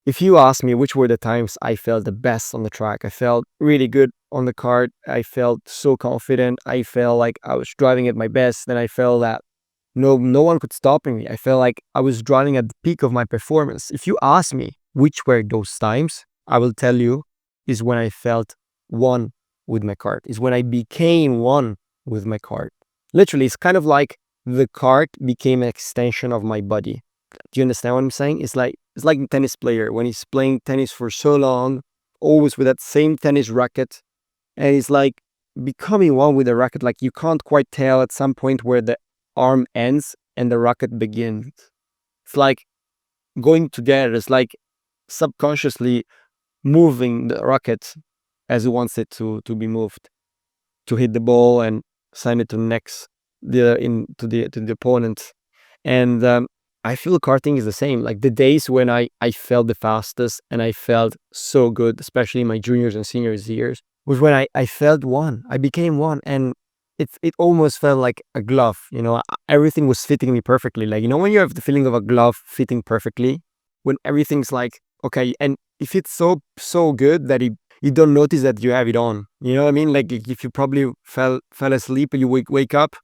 if you ask me which were the times I felt the best on the track, I felt really good on the kart. I felt so confident. I felt like I was driving at my best. And I felt that no one could stop me. I felt like I was driving at the peak of my performance. If you ask me which were those times, I will tell you is when I felt one with my kart, is when I became one with my kart. Literally, it's kind of like the kart became an extension of my body. Do you understand what I'm saying? It's like a tennis player when he's playing tennis for so long, always with that same tennis racket, and he's like becoming one with the racket. Like you can't quite tell at some point where the arm ends and the racket begins. It's like going together. It's like subconsciously moving the racket as he wants it to be moved, to hit the ball and send it to the next to the opponent. And I feel karting is the same. Like the days when I felt the fastest and I felt so good, especially in my juniors and seniors years, was when I felt one. I became one, and it almost felt like a glove. You know, everything was fitting me perfectly. Like, you know, when you have the feeling of a glove fitting perfectly, when everything's like okay, and if it's so good that you don't notice that you have it on. You know what I mean? Like if you probably fell asleep and you wake up,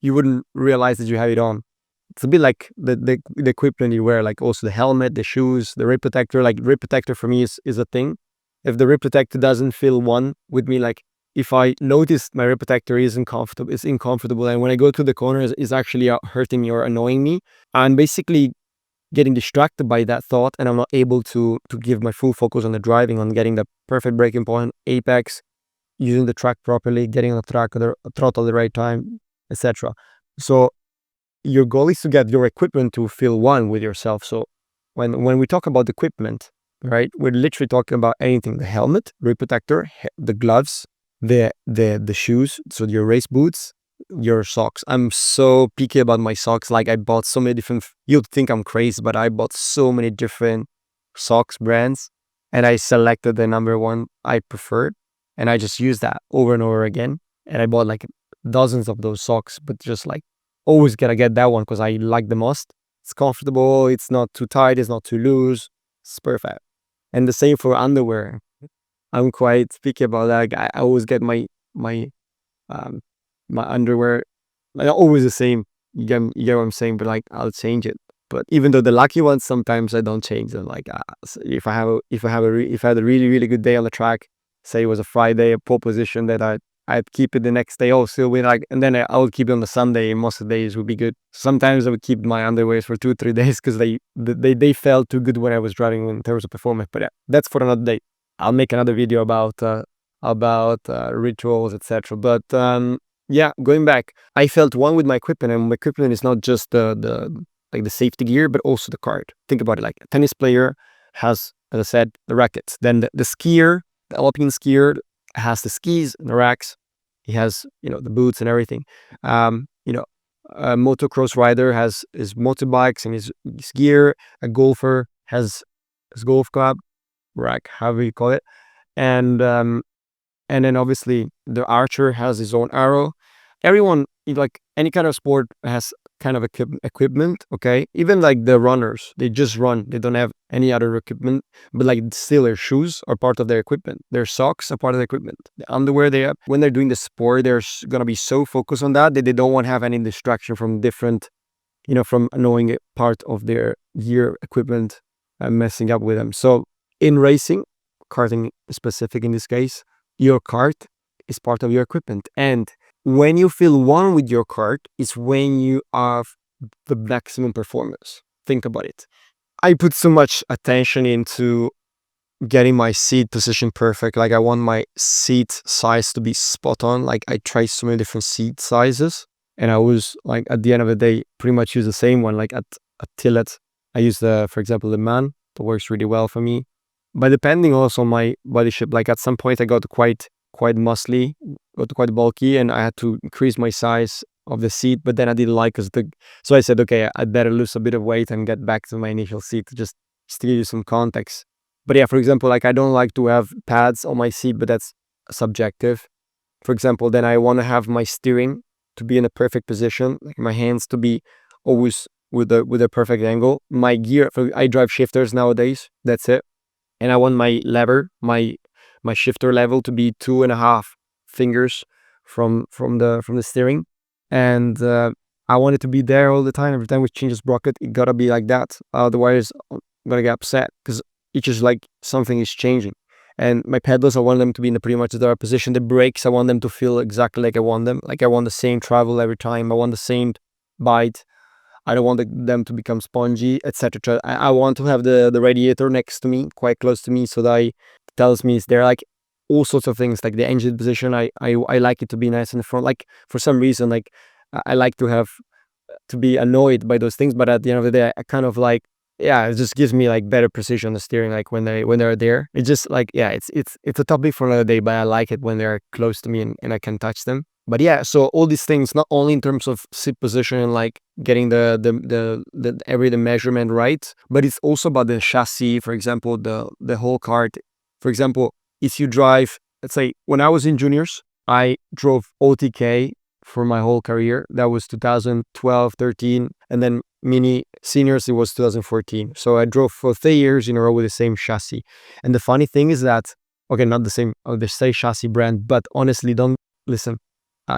you wouldn't realize that you have it on. It's a bit like the equipment you wear, like also the helmet, the shoes, the rip protector. Like rip protector for me is a thing. If the rip protector doesn't feel one with me, like if I notice my rip protector isn't comfortable, it's uncomfortable, and when I go to the corners, is actually hurting me or annoying me, I'm basically getting distracted by that thought, and I'm not able to give my full focus on the driving, on getting the perfect braking point, apex, using the track properly, getting on the track or the throttle at the right time, etc. So your goal is to get your equipment to feel one with yourself. So when we talk about equipment, right, we're literally talking about anything: the helmet, rib protector, the gloves, the shoes, so your race boots, your socks. I'm so picky about my socks. Like I bought so many different, you'd think I'm crazy, but I bought so many different socks brands, and I selected the number one I preferred, and I just used that over and over again. And I bought like dozens of those socks, but just like always gotta get that one because I like the most. It's comfortable, it's not too tight, it's not too loose, it's perfect. And the same for underwear. I'm quite picky about that. Like, I always get my um my underwear like always the same. You get what I'm saying? But like I'll change it. But even though the lucky ones, sometimes I don't change them. Like if I had a really good day on the track, say it was a Friday, a pole position, that I'd keep it the next day. Oh, still be like, and then I would keep it on the Sunday. And most of the days would be good. Sometimes I would keep my underwears for 2 3 days because they felt too good when I was driving in terms of performance. But yeah, that's for another day. I'll make another video about rituals, etc. But yeah, going back, I felt one with my equipment, and my equipment is not just the like the safety gear, but also the cart. Think about it: like a tennis player has, as I said, the rackets. Then the skier, the alpine skier, has the skis and the racks. He has, you know, the boots and everything. You know, a motocross rider has his motorbikes and his gear. A golfer has his golf club, rack, however you call it, and then obviously the archer has his own arrow. Everyone, like any kind of sport, has kind of equipment. Okay, even like the runners, they just run. They don't have any other equipment, but like still their shoes are part of their equipment. Their socks are part of the equipment. The underwear they have when they're doing the sport, they're gonna be so focused on that they don't want to have any distraction from different, you know, from knowing a part of their gear equipment messing up with them. So in racing, karting specific in this case, your cart is part of your equipment. And when you feel one with your cart is when you have the maximum performance. Think about it. I put so much attention into getting my seat position perfect. Like I want my seat size to be spot on. Like I tried so many different seat sizes, and I was like, at the end of the day, pretty much use the same one. Like at Tillet, I use for example, the Man. That works really well for me. But depending also on my body shape, like at some point I got quite muscly, got quite bulky, and I had to increase my size of the seat. But then I didn't like so I said, okay, I'd better lose a bit of weight and get back to my initial seat, just to give you some context. But yeah, for example, like I don't like to have pads on my seat, but that's subjective. For example, then I want to have my steering to be in a perfect position, like my hands to be always with a perfect angle. My gear, I drive shifters nowadays. That's it. And I want my lever, my shifter level to be 2.5 fingers from the steering, and I want it to be there all the time. Every time we change a sprocket, it gotta be like that. Otherwise, I'm gonna get upset because it's just like something is changing. And my pedals, I want them to be in a pretty much the right position. The brakes, I want them to feel exactly like I want them. Like I want the same travel every time. I want the same bite. I don't want them to become spongy, etc. I want to have the radiator next to me, quite close to me, so that it tells me it's there. Like all sorts of things, like the engine position. I like it to be nice in the front. Like for some reason, like I like to have to be annoyed by those things, but at the end of the day, I kind of like, yeah, it just gives me like better precision on the steering. Like when they're there, it's just like, yeah, it's a topic for another day, but I like it when they're close to me and I can touch them. But yeah, so all these things, not only in terms of seat position and like getting the measurement right, but it's also about the chassis. For example, the whole cart. For example, if you drive, let's say when I was in juniors, I drove OTK for my whole career. That was 2012, 13, and then mini seniors, it was 2014. So I drove for 3 years in a row with the same chassis. And the funny thing is that, okay, not the same, the same chassis brand, but honestly, don't listen.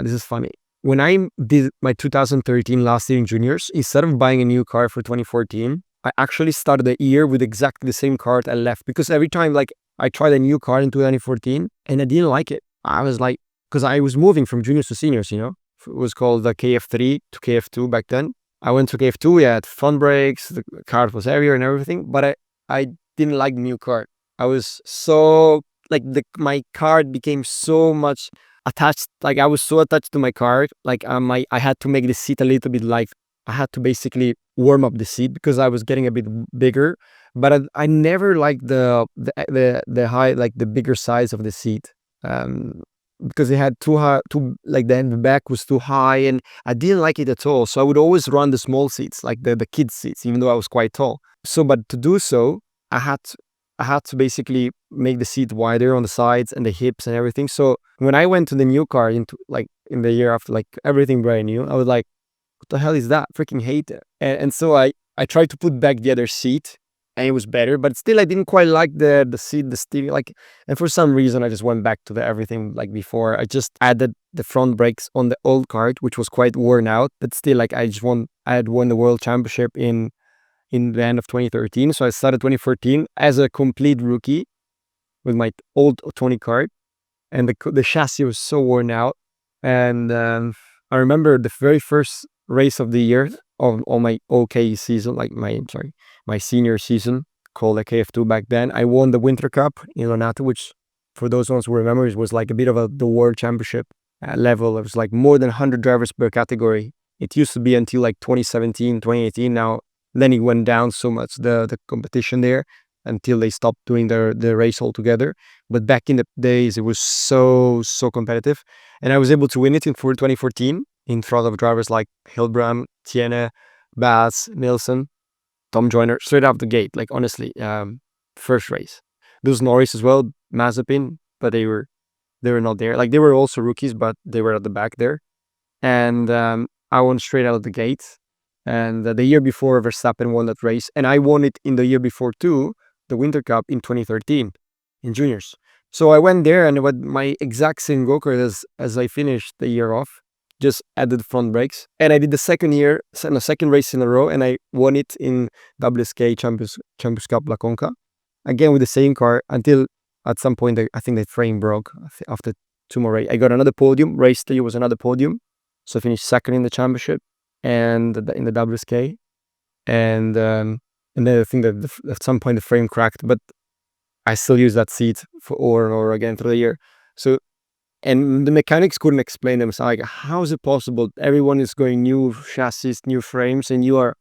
This is funny. When I did my 2013 last year in juniors, instead of buying a new car for 2014, I actually started the year with exactly the same car I left, because every time like I tried a new car in 2014 and I didn't like it. I was like, because I was moving from juniors to seniors, you know, it was called the KF3 to KF2 back then. I went to KF2, we had front brakes, the car was heavier and everything, but I didn't like the new car. I was so, like my car became so much attached, like I was so attached to my car, like I had to make the seat a little bit like, I had to basically warm up the seat because I was getting a bit bigger, but I never liked the high, like the bigger size of the seat. Because it had too high, too like the back was too high, and I didn't like it at all. So I would always run the small seats, like the kids seats, even though I was quite tall. So, but to do so, I had to basically make the seat wider on the sides and the hips and everything. So when I went to the new car in the year after, like everything brand new, I was like, what the hell is that? Freaking hate it. And so I tried to put back the other seat and it was better, but still I didn't quite like the seat, the steering, like, and for some reason I just went back to the everything like before. I just added the front brakes on the old Kart, which was quite worn out, but still like I had won the world championship in the end of 2013. So I started 2014 as a complete rookie with my old Tony Kart, and the chassis was so worn out. And I remember the very first race of the year on my OK season, like my senior season, called the KF2 back then. I won the Winter Cup in Lonato, which for those ones who remember, it was like a bit of the world championship level. It was like more than 100 drivers per category. It used to be until like 2017, 2018. Now, then it went down so much, the competition there, until they stopped doing the race altogether. But back in the days, it was so competitive. And I was able to win it in 2014 in front of drivers like Hilbrand, Tiene, Bass, Nilsson, Tom Joyner, straight out the gate. Like honestly, first race. There was Norris as well, Mazepin, but they were not there. Like they were also rookies, but they were at the back there. And I won straight out of the gate. And the year before, Verstappen won that race, and I won it in the year before too, the Winter Cup in 2013 in juniors. So I went there and with my exact same go-kart as I finished the year off, just added front brakes. And I did the second race in a row, and I won it in WSK Champions Cup La Conca, again with the same car, until at some point I think the frame broke after two more races. I got another podium. Race 3 was another podium, so I finished second in the championship and in the WSK, and then I think that at some point the frame cracked, but I still use that seat for over and over again through the year. So, and the mechanics couldn't explain them. So like, how is it possible? Everyone is going new chassis, new frames, and you are.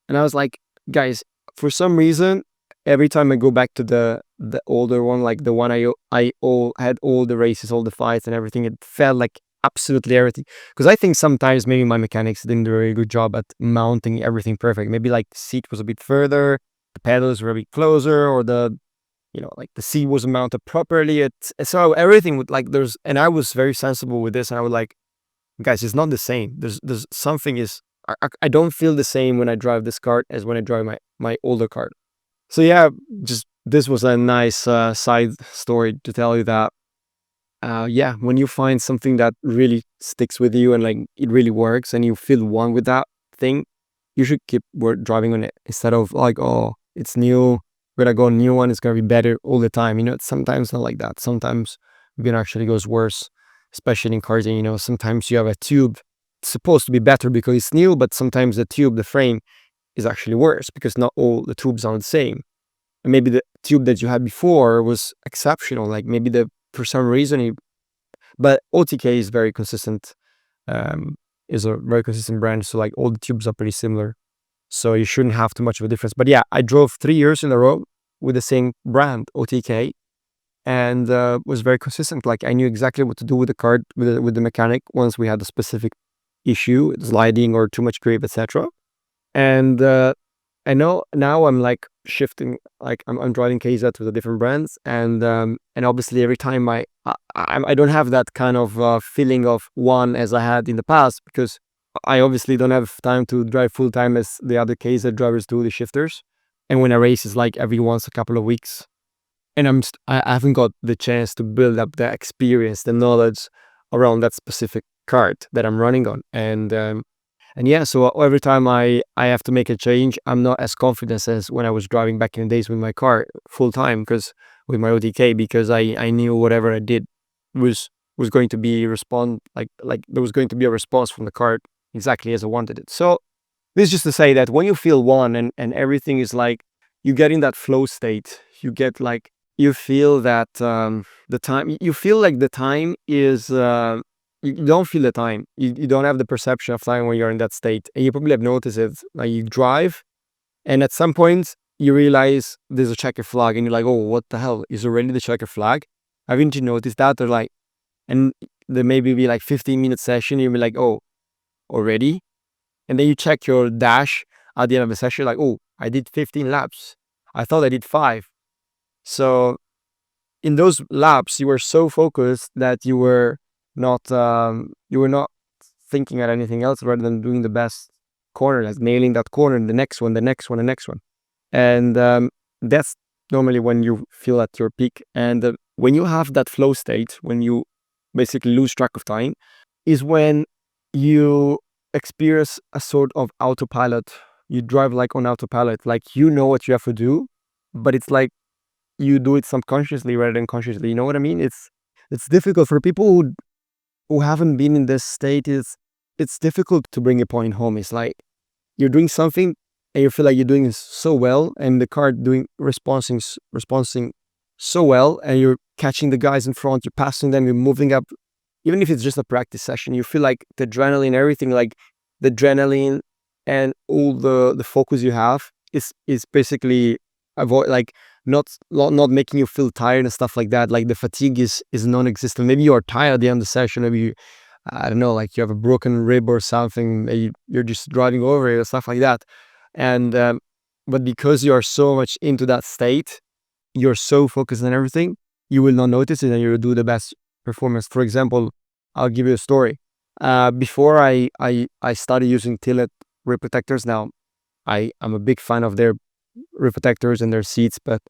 And I was like, guys, for some reason, every time I go back to the older one, like the one I had all the races, all the fights, and everything, it felt like absolutely everything. Because I think sometimes maybe my mechanics didn't do a very good job at mounting everything perfect. Maybe like the seat was a bit further, the pedals were a bit closer, or like the seat wasn't mounted properly. So everything would and I was very sensible with this, and I would like, guys, it's not the same. There's something is I don't feel the same when I drive this kart as when I drive my older kart. So yeah, just this was a nice side story to tell you that yeah, when you find something that really sticks with you and like it really works and you feel one with that thing, you should keep driving on it instead of like, oh, it's new, we're gonna go on a new one, it's gonna be better all the time. You know, it's sometimes not like that. Sometimes it actually goes worse, especially in karting. You know, sometimes you have a tube, it's supposed to be better because it's new, but sometimes the tube, the frame is actually worse because not all the tubes are the same. And maybe the tube that you had before was exceptional, like maybe the for some reason but OTK is very consistent, is a very consistent brand, so like all the tubes are pretty similar, so you shouldn't have too much of a difference. But yeah, I drove 3 years in a row with the same brand, OTK, and was very consistent. Like I knew exactly what to do with the kart, with the mechanic once we had a specific issue, sliding or too much grip, etc. And I know now I'm like shifting, like I'm driving KZ with the different brands, and obviously every time I don't have that kind of feeling of one as I had in the past because I obviously don't have time to drive full time as the other KZ drivers do, the shifters. And when I race is like every once a couple of weeks, and I haven't got the chance to build up the experience, the knowledge around that specific kart that I'm running on, and yeah, so every time I have to make a change, I'm not as confident as when I was driving back in the days with my car full time because with my OTK, because I knew whatever I did was going to be like there was going to be a response from the car exactly as I wanted it. So this is just to say that when you feel one and everything is like you get in that flow state, you get like you feel that the time you feel like the time is you don't feel the time. You don't have the perception of time when you're in that state. And you probably have noticed it. Like you drive, and at some point you realize there's a checker flag, and you're like, "Oh, what the hell is already the checker flag?" Haven't you noticed that? Or like, and there maybe be like 15-minute session. You'll be like, "Oh, already?" And then you check your dash at the end of the session, like, "Oh, I did 15 laps. I thought I did 5." So in those laps, you were so focused that you were not thinking at anything else rather than doing the best corner, like nailing that corner, the next one, the next one, the next one. And that's normally when you feel at your peak. And when you have that flow state, when you basically lose track of time, is when you experience a sort of autopilot. You drive like on autopilot, like you know what you have to do, but it's like you do it subconsciously rather than consciously. You know what I mean? It's difficult for people who haven't been in this state. It's difficult to bring a point home. It's like you're doing something and you feel like you're doing it so well, and the car doing responding so well, and you're catching the guys in front, you're passing them, you're moving up. Even if it's just a practice session, you feel like the adrenaline, everything, like the adrenaline and all the focus you have is basically avoid like not making you feel tired and stuff like that. Like the fatigue is non-existent. Maybe you are tired at the end of the session. Maybe you, I don't know, like you have a broken rib or something. You're just driving over it or stuff like that. And but because you are so much into that state, you're so focused on everything, you will not notice it and you'll do the best performance. For example, I'll give you a story. Before I started using Tillet rib protectors. Now I'm a big fan of their rib protectors and their seats, but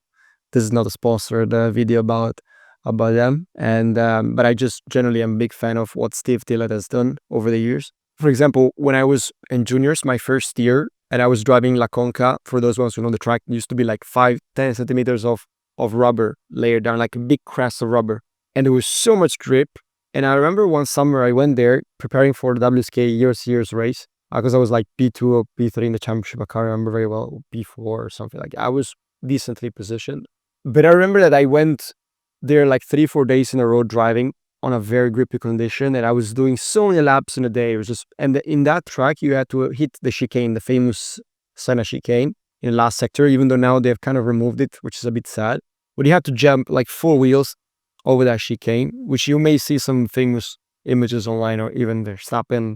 this is not a sponsored video about them. And but I just generally am a big fan of what Steve Tillett has done over the years. For example, when I was in juniors, my first year, and I was driving La Conca, for those ones who know the track, it used to be like 5-10 centimeters of rubber layered down, like a big crest of rubber. And there was so much grip. And I remember one summer I went there preparing for the WSK years race, because I was like P2 or P3 in the championship. I can't remember very well, P4 or something like that. I was decently positioned. But I remember that I went there like 3-4 days in a row driving on a very grippy condition, and I was doing so many laps in a day. It was just, and in that track you had to hit the chicane, the famous Senna chicane in the last sector, even though now they've kind of removed it, which is a bit sad. But you had to jump like 4 wheels over that chicane, which you may see some famous images online, or even Verstappen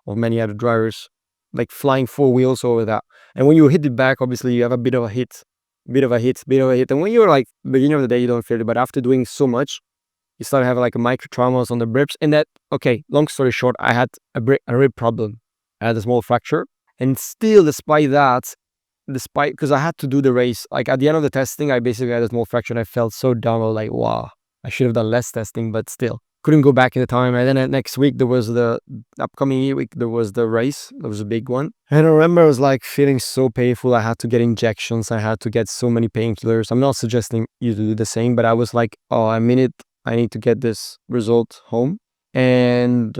or many other drivers like flying 4 wheels over that. And when you hit it back, obviously you have a bit of a hit. And when you're like beginning of the day, you don't feel it. But after doing so much, you start having like a micro traumas on the grips. And that, okay, long story short, I had a rib problem. I had a small fracture. And still, despite that, because I had to do the race, like at the end of the testing, I basically had a small fracture and I felt so down. I was like, wow, I should have done less testing, but still couldn't go back in the time. And then next week, there was the upcoming week, there was the race. There was a big one. And I remember I was like feeling so painful. I had to get injections. I had to get so many painkillers. I'm not suggesting you to do the same, but I was like, oh, I need to get this result home. And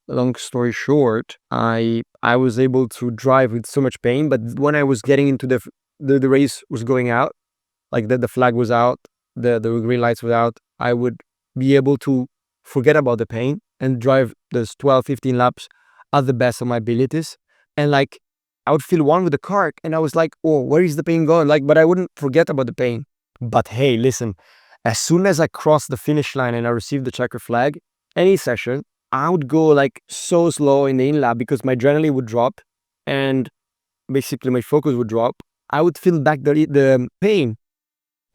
long story short, I was able to drive with so much pain. But when I was getting into the race was going out, like the flag was out, the green lights were out, I would be able to forget about the pain and drive those 12, 15 laps at the best of my abilities. And like I would feel one with the cart, and I was like, oh, where is the pain going? Like, but I wouldn't forget about the pain. But hey, listen, as soon as I crossed the finish line and I received the checker flag, any session, I would go like so slow in the in lap because my adrenaline would drop and basically my focus would drop. I would feel back the pain.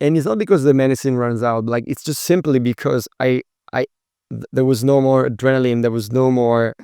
And it's not because the medicine runs out, like it's just simply because there was no more adrenaline, there was no more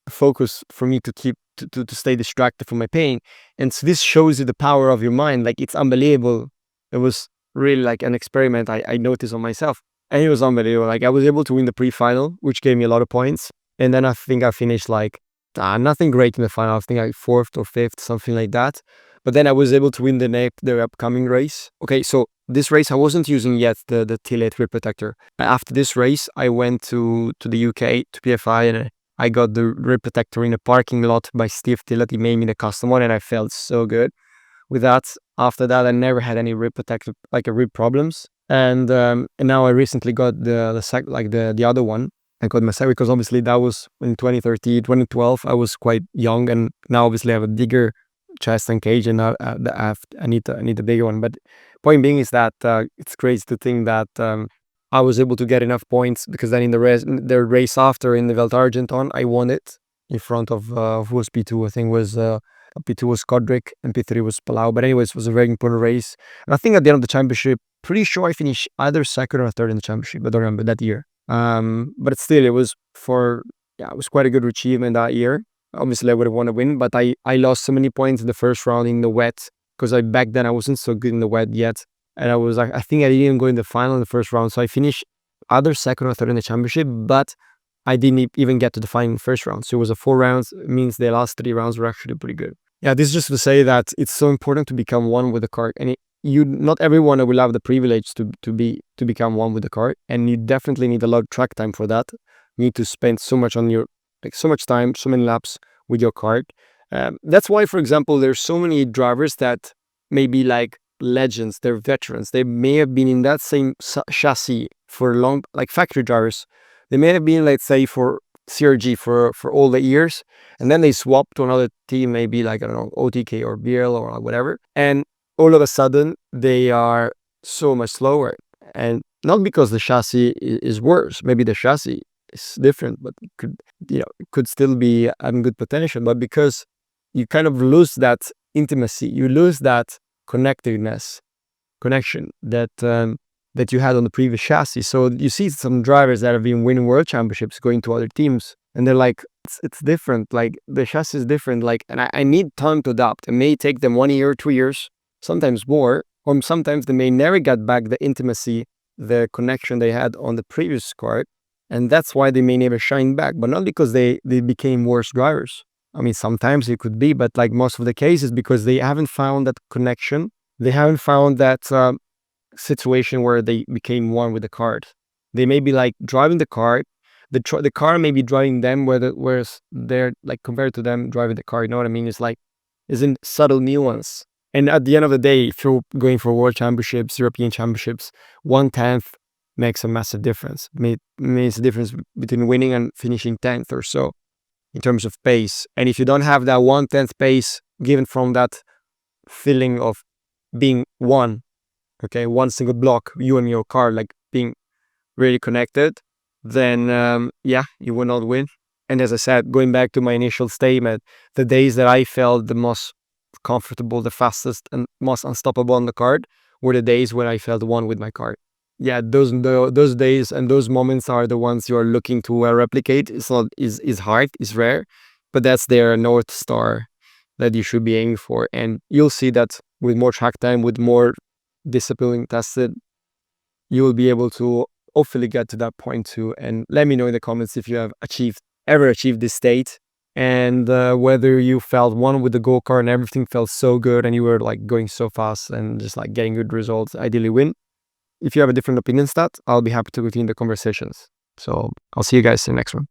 focus for me to keep to stay distracted from my pain. And so this shows you the power of your mind. Like it's unbelievable. It was really like an experiment I noticed on myself, and it was unbelievable. Like I was able to win the pre-final, which gave me a lot of points, and then I think I finished like nothing great in the final. I think like fourth or fifth, something like that. But then I was able to win the upcoming race. Okay, so this race I wasn't using yet the T-Late rib protector. After this race, I went to the UK to PFI, and I got the rib protector in a parking lot by Steve Tillett. He made me the custom one, and I felt so good with that. After that, I never had any rib protector, like rib problems. And now I recently got the other one. I got my second, because obviously that was in 2013, 2012. I was quite young, and now obviously I have a bigger chest and cage, and I need a bigger one. But point being is that it's crazy to think that I was able to get enough points, because then in the race after in the Veltargenton, I won it in front of who was P2. I think was P2 was Kodrick and P3 was Palau. But anyways, it was a very important race. And I think at the end of the championship, pretty sure I finished either second or third in the championship. I don't remember that year. But still, it was quite a good achievement that year. Obviously, I would have won a win, but I lost so many points in the first round in the wet, because back then I wasn't so good in the wet yet. And I think I didn't even go in the final in the first round. So I finished either second or third in the championship, but I didn't even get to the final in the first round. So it was a 4 rounds. It means the last 3 rounds were actually pretty good. Yeah, this is just to say that it's so important to become one with the kart. And not everyone will have the privilege to become one with the kart. And you definitely need a lot of track time for that. You need to spend so much so much time, so many laps with your kart. That's why, for example, there's so many drivers that may be like legends. They're veterans. They may have been in that same chassis for long, like factory drivers. They may have been, let's say, for CRG for all the years, and then they swap to another team, maybe like, I don't know, OTK or BL or whatever, and all of a sudden they are so much slower. And not because the chassis is worse. Maybe the chassis is different, but it could still be having good potential. But because you kind of lose that intimacy, you lose that connection that you had on the previous chassis. So you see some drivers that have been winning world championships going to other teams, and they're like, it's different. Like the chassis is different. Like, and I need time to adapt. It may take them 1 year, 2 years, sometimes more, or sometimes they may never get back the intimacy, the connection they had on the previous kart. And that's why they may never shine back, but not because they became worse drivers. I mean, sometimes it could be, but like most of the cases, because they haven't found that connection. They haven't found that situation where they became one with the kart. They may be like driving the kart. The car may be driving them, whereas they're like compared to them driving the car. You know what I mean? It's like, it's in subtle nuance. And at the end of the day, if you're going for world championships, European championships, 1/10 makes a massive difference. Makes a difference between winning and finishing 10th or so in terms of pace. And if you don't have that 1/10 pace given from that feeling of being one, okay, one single block, you and your car, like being really connected, then you will not win. And as I said, going back to my initial statement, the days that I felt the most comfortable, the fastest, and most unstoppable on the kart were the days when I felt one with my kart. Yeah, those days and those moments are the ones you are looking to replicate. It's not is hard, it's rare, but that's their North Star that you should be aiming for. And you'll see that with more track time, with more discipline tested, you will be able to hopefully get to that point too. And let me know in the comments if you have ever achieved this state, and whether you felt one with the go-kart and everything felt so good and you were like going so fast and just like getting good results, ideally win. If you have a different opinion to that, I'll be happy to continue the conversations. So I'll see you guys in the next one.